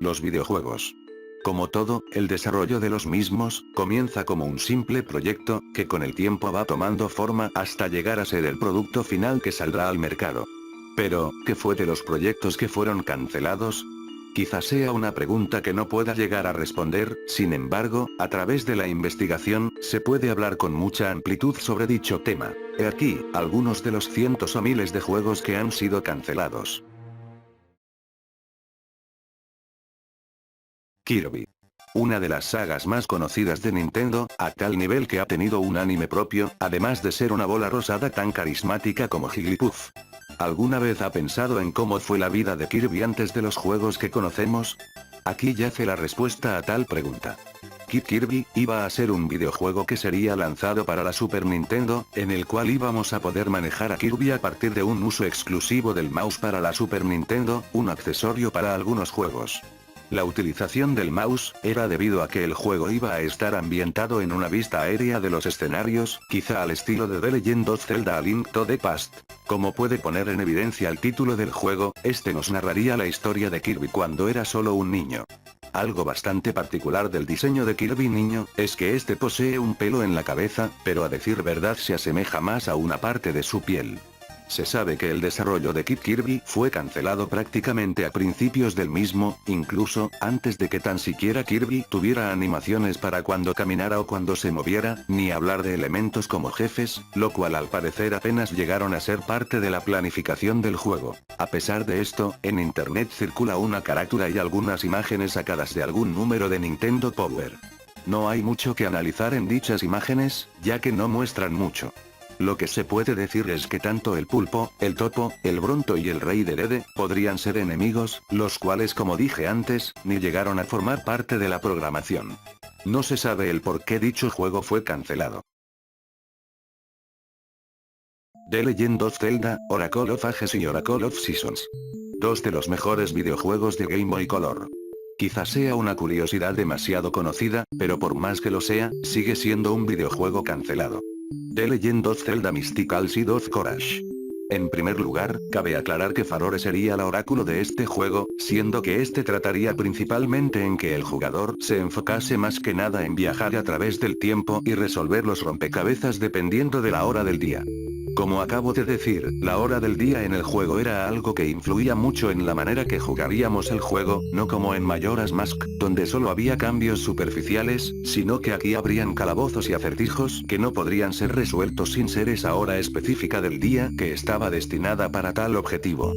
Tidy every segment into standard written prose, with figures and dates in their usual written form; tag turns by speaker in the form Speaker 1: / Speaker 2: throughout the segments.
Speaker 1: Los videojuegos. Como todo, el desarrollo de los mismos, comienza como un simple proyecto, que con el tiempo va tomando forma hasta llegar a ser el producto final que saldrá al mercado. Pero, ¿qué fue de los proyectos que fueron cancelados? Quizás sea una pregunta que no pueda llegar a responder, sin embargo, a través de la investigación, se puede hablar con mucha amplitud sobre dicho tema. He aquí, algunos de los cientos o miles de juegos que han sido cancelados. Kirby. Una de las sagas más conocidas de Nintendo, a tal nivel que ha tenido un anime propio, además de ser una bola rosada tan carismática como Jigglypuff. ¿Alguna vez ha pensado en cómo fue la vida de Kirby antes de los juegos que conocemos? Aquí yace la respuesta a tal pregunta. Kid Kirby iba a ser un videojuego que sería lanzado para la Super Nintendo, en el cual íbamos a poder manejar a Kirby a partir de un uso exclusivo del mouse para la Super Nintendo, un accesorio para algunos juegos. La utilización del mouse era debido a que el juego iba a estar ambientado en una vista aérea de los escenarios, quizá al estilo de The Legend of Zelda: A Link to the Past. Como puede poner en evidencia el título del juego, este nos narraría la historia de Kirby cuando era solo un niño. Algo bastante particular del diseño de Kirby niño, es que este posee un pelo en la cabeza, pero a decir verdad se asemeja más a una parte de su piel. Se sabe que el desarrollo de Kid Kirby fue cancelado prácticamente a principios del mismo, incluso, antes de que tan siquiera Kirby tuviera animaciones para cuando caminara o cuando se moviera, ni hablar de elementos como jefes, lo cual al parecer apenas llegaron a ser parte de la planificación del juego. A pesar de esto, en internet circula una carátula y algunas imágenes sacadas de algún número de Nintendo Power. No hay mucho que analizar en dichas imágenes, ya que no muestran mucho. Lo que se puede decir es que tanto el pulpo, el topo, el bronto y el rey de Dede, podrían ser enemigos, los cuales como dije antes, ni llegaron a formar parte de la programación. No se sabe el por qué dicho juego fue cancelado. The Legend of Zelda, Oracle of Ages y Oracle of Seasons. Dos de los mejores videojuegos de Game Boy Color. Quizás sea una curiosidad demasiado conocida, pero por más que lo sea, sigue siendo un videojuego cancelado. The Legend of Zelda Mystical Seed of Courage. En primer lugar, cabe aclarar que Farore sería el oráculo de este juego, siendo que este trataría principalmente en que el jugador se enfocase más que nada en viajar a través del tiempo y resolver los rompecabezas dependiendo de la hora del día. Como acabo de decir, la hora del día en el juego era algo que influía mucho en la manera que jugaríamos el juego, no como en Majora's Mask, donde solo había cambios superficiales, sino que aquí habrían calabozos y acertijos que no podrían ser resueltos sin ser esa hora específica del día que estaba destinada para tal objetivo.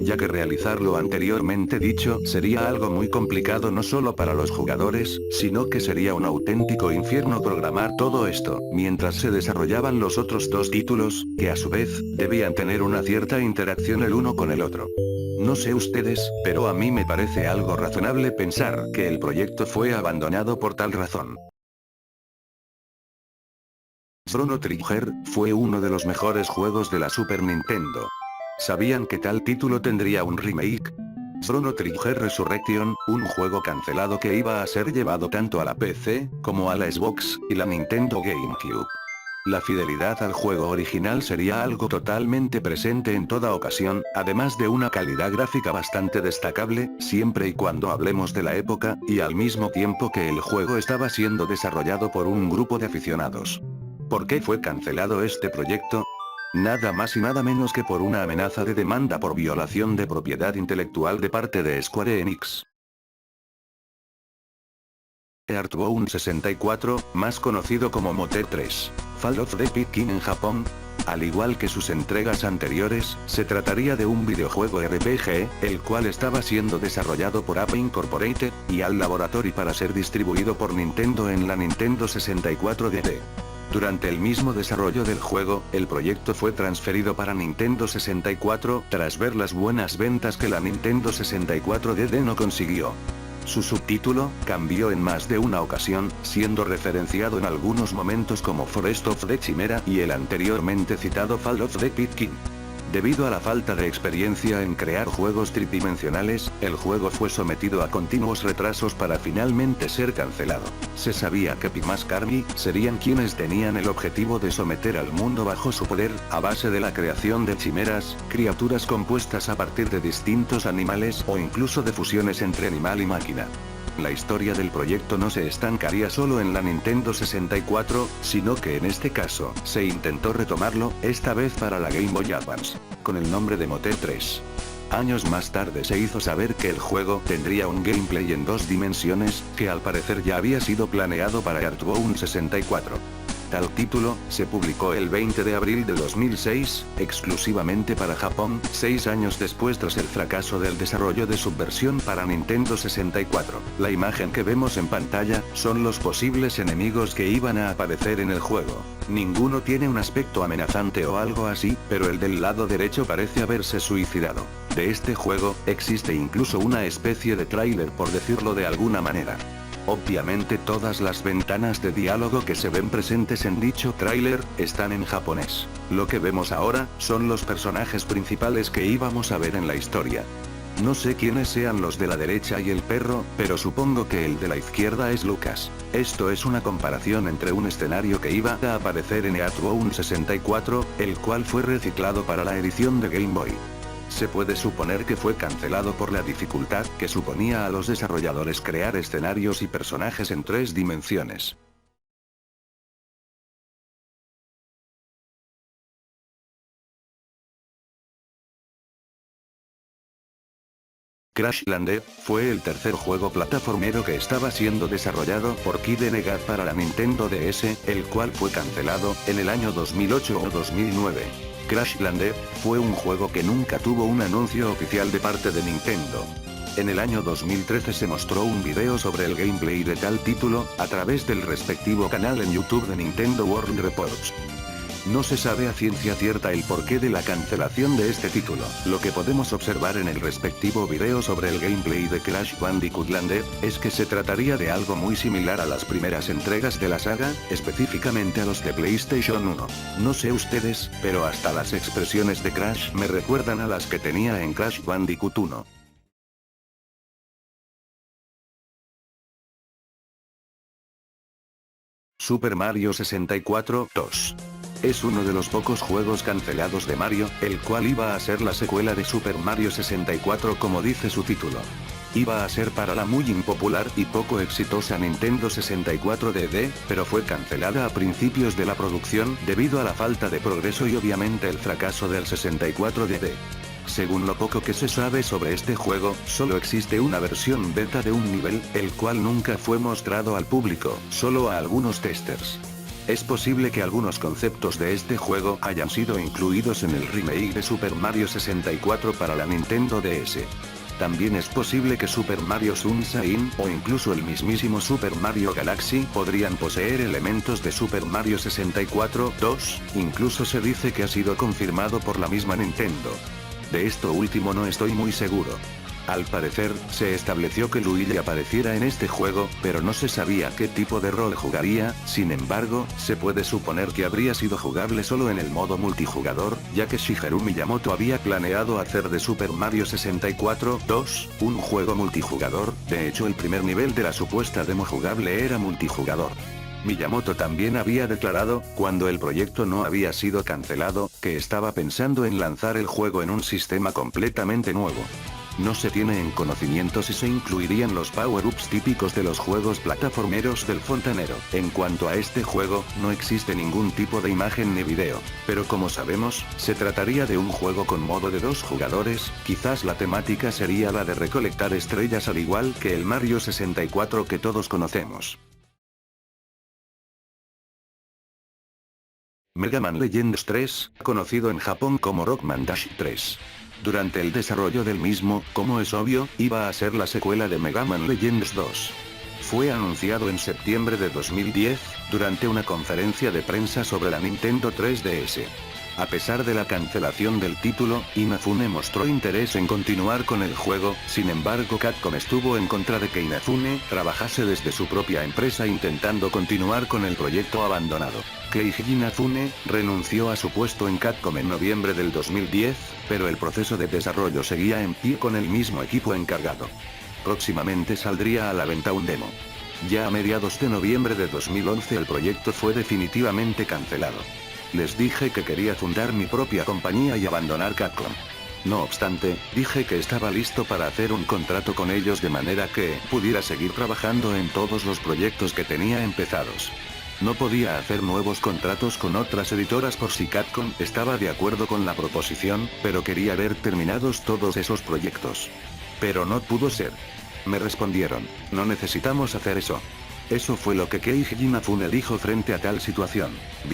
Speaker 1: Ya que realizar lo anteriormente dicho sería algo muy complicado no solo para los jugadores, sino que sería un auténtico infierno programar todo esto, mientras se desarrollaban los otros dos títulos, que a su vez, debían tener una cierta interacción el uno con el otro. No sé ustedes, pero a mí me parece algo razonable pensar que el proyecto fue abandonado por tal razón. Chrono Trigger fue uno de los mejores juegos de la Super Nintendo. ¿Sabían que tal título tendría un remake? Chrono Trigger Resurrection, un juego cancelado que iba a ser llevado tanto a la PC, como a la Xbox, y la Nintendo GameCube. La fidelidad al juego original sería algo totalmente presente en toda ocasión, además de una calidad gráfica bastante destacable, siempre y cuando hablemos de la época, y al mismo tiempo que el juego estaba siendo desarrollado por un grupo de aficionados. ¿Por qué fue cancelado este proyecto? Nada más y nada menos que por una amenaza de demanda por violación de propiedad intelectual de parte de Square Enix. Earthbound 64, más conocido como Mote 3, Fall of the Pit King en Japón. Al igual que sus entregas anteriores, se trataría de un videojuego RPG, el cual estaba siendo desarrollado por Ape Incorporated, y HAL Laboratory para ser distribuido por Nintendo en la Nintendo 64 DD. Durante el mismo desarrollo del juego, el proyecto fue transferido para Nintendo 64, tras ver las buenas ventas que la Nintendo 64 DD no consiguió. Su subtítulo cambió en más de una ocasión, siendo referenciado en algunos momentos como Forest of the Chimera y el anteriormente citado Fall of the Pit King. Debido a la falta de experiencia en crear juegos tridimensionales, el juego fue sometido a continuos retrasos para finalmente ser cancelado. Se sabía que Pimask Army serían quienes tenían el objetivo de someter al mundo bajo su poder, a base de la creación de chimeras, criaturas compuestas a partir de distintos animales o incluso de fusiones entre animal y máquina. La historia del proyecto no se estancaría solo en la Nintendo 64, sino que en este caso, se intentó retomarlo, esta vez para la Game Boy Advance, con el nombre de Motel 3. Años más tarde se hizo saber que el juego tendría un gameplay en 2 dimensiones, que al parecer ya había sido planeado para Earthbound 64. Tal título, se publicó el 20 de abril de 2006, exclusivamente para Japón, 6 años después tras el fracaso del desarrollo de su versión para Nintendo 64. La imagen que vemos en pantalla, son los posibles enemigos que iban a aparecer en el juego. Ninguno tiene un aspecto amenazante o algo así, pero el del lado derecho parece haberse suicidado. De este juego, existe incluso una especie de tráiler por decirlo de alguna manera. Obviamente todas las ventanas de diálogo que se ven presentes en dicho tráiler, están en japonés. Lo que vemos ahora, son los personajes principales que íbamos a ver en la historia. No sé quiénes sean los de la derecha y el perro, pero supongo que el de la izquierda es Lucas. Esto es una comparación entre un escenario que iba a aparecer en Earthbound 64, el cual fue reciclado para la edición de Game Boy. Se puede suponer que fue cancelado por la dificultad que suponía a los desarrolladores crear escenarios y personajes en 3 dimensiones. Crash Landed fue el tercer juego plataformero que estaba siendo desarrollado por Kid Enegad para la Nintendo DS, el cual fue cancelado en el año 2008 o 2009. Crash Landed fue un juego que nunca tuvo un anuncio oficial de parte de Nintendo. En el año 2013 se mostró un video sobre el gameplay de tal título, a través del respectivo canal en YouTube de Nintendo World Reports. No se sabe a ciencia cierta el porqué de la cancelación de este título. Lo que podemos observar en el respectivo video sobre el gameplay de Crash Bandicoot Landed, es que se trataría de algo muy similar a las primeras entregas de la saga, específicamente a los de PlayStation 1. No sé ustedes, pero hasta las expresiones de Crash me recuerdan a las que tenía en Crash Bandicoot 1. Super Mario 64 2. Es uno de los pocos juegos cancelados de Mario, el cual iba a ser la secuela de Super Mario 64 como dice su título. Iba a ser para la muy impopular y poco exitosa Nintendo 64 DD, pero fue cancelada a principios de la producción debido a la falta de progreso y obviamente el fracaso del 64 DD. Según lo poco que se sabe sobre este juego, solo existe una versión beta de un nivel, el cual nunca fue mostrado al público, solo a algunos testers. Es posible que algunos conceptos de este juego hayan sido incluidos en el remake de Super Mario 64 para la Nintendo DS. También es posible que Super Mario Sunshine o incluso el mismísimo Super Mario Galaxy podrían poseer elementos de Super Mario 64 2, incluso se dice que ha sido confirmado por la misma Nintendo. De esto último no estoy muy seguro. Al parecer, se estableció que Luigi apareciera en este juego, pero no se sabía qué tipo de rol jugaría, sin embargo, se puede suponer que habría sido jugable solo en el modo multijugador, ya que Shigeru Miyamoto había planeado hacer de Super Mario 64 2, un juego multijugador, de hecho el primer nivel de la supuesta demo jugable era multijugador. Miyamoto también había declarado, cuando el proyecto no había sido cancelado, que estaba pensando en lanzar el juego en un sistema completamente nuevo. No se tiene en conocimiento si se incluirían los power-ups típicos de los juegos plataformeros del fontanero. En cuanto a este juego, no existe ningún tipo de imagen ni video, pero como sabemos, se trataría de un juego con modo de 2 jugadores, quizás la temática sería la de recolectar estrellas al igual que el Mario 64 que todos conocemos. Mega Man Legends 3, conocido en Japón como Rockman Dash 3. Durante el desarrollo del mismo, como es obvio, iba a ser la secuela de Mega Man Legends 2. Fue anunciado en septiembre de 2010, durante una conferencia de prensa sobre la Nintendo 3DS. A pesar de la cancelación del título, Inafune mostró interés en continuar con el juego, sin embargo Capcom estuvo en contra de que Inafune trabajase desde su propia empresa intentando continuar con el proyecto abandonado. Keiji Inafune renunció a su puesto en Capcom en noviembre del 2010, pero el proceso de desarrollo seguía en pie con el mismo equipo encargado. Próximamente saldría a la venta un demo. Ya a mediados de noviembre de 2011 el proyecto fue definitivamente cancelado. Les dije que quería fundar mi propia compañía y abandonar Capcom. No obstante, dije que estaba listo para hacer un contrato con ellos de manera que pudiera seguir trabajando en todos los proyectos que tenía empezados. No podía hacer nuevos contratos con otras editoras por si Capcom estaba de acuerdo con la proposición, pero quería ver terminados todos esos proyectos. Pero no pudo ser. Me respondieron, no necesitamos hacer eso. Eso fue lo que Keiji Inafune dijo frente a tal situación.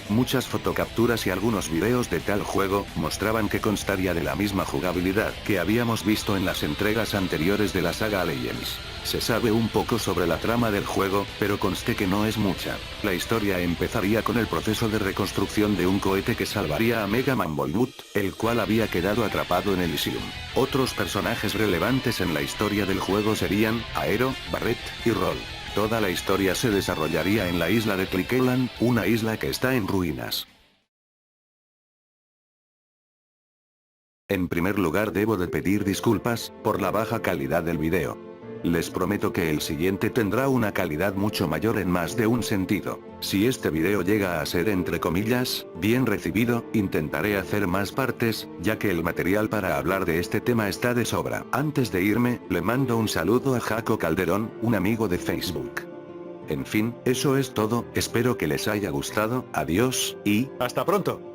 Speaker 1: Muchas fotocapturas y algunos videos de tal juego mostraban que constaría de la misma jugabilidad que habíamos visto en las entregas anteriores de la saga Legends. Se sabe un poco sobre la trama del juego, pero conste que no es mucha. La historia empezaría con el proceso de reconstrucción de un cohete que salvaría a Mega Man Volmut, el cual había quedado atrapado en Elysium. Otros personajes relevantes en la historia del juego serían Aero, Barret y Roll. Toda la historia se desarrollaría en la isla de Clickeland, una isla que está en ruinas. En primer lugar debo de pedir disculpas por la baja calidad del video. Les prometo que el siguiente tendrá una calidad mucho mayor en más de un sentido. Si este video llega a ser entre comillas, bien recibido, intentaré hacer más partes, ya que el material para hablar de este tema está de sobra. Antes de irme, le mando un saludo a Jaco Calderón, un amigo de Facebook. En fin, eso es todo, espero que les haya gustado, adiós, y... ¡hasta pronto!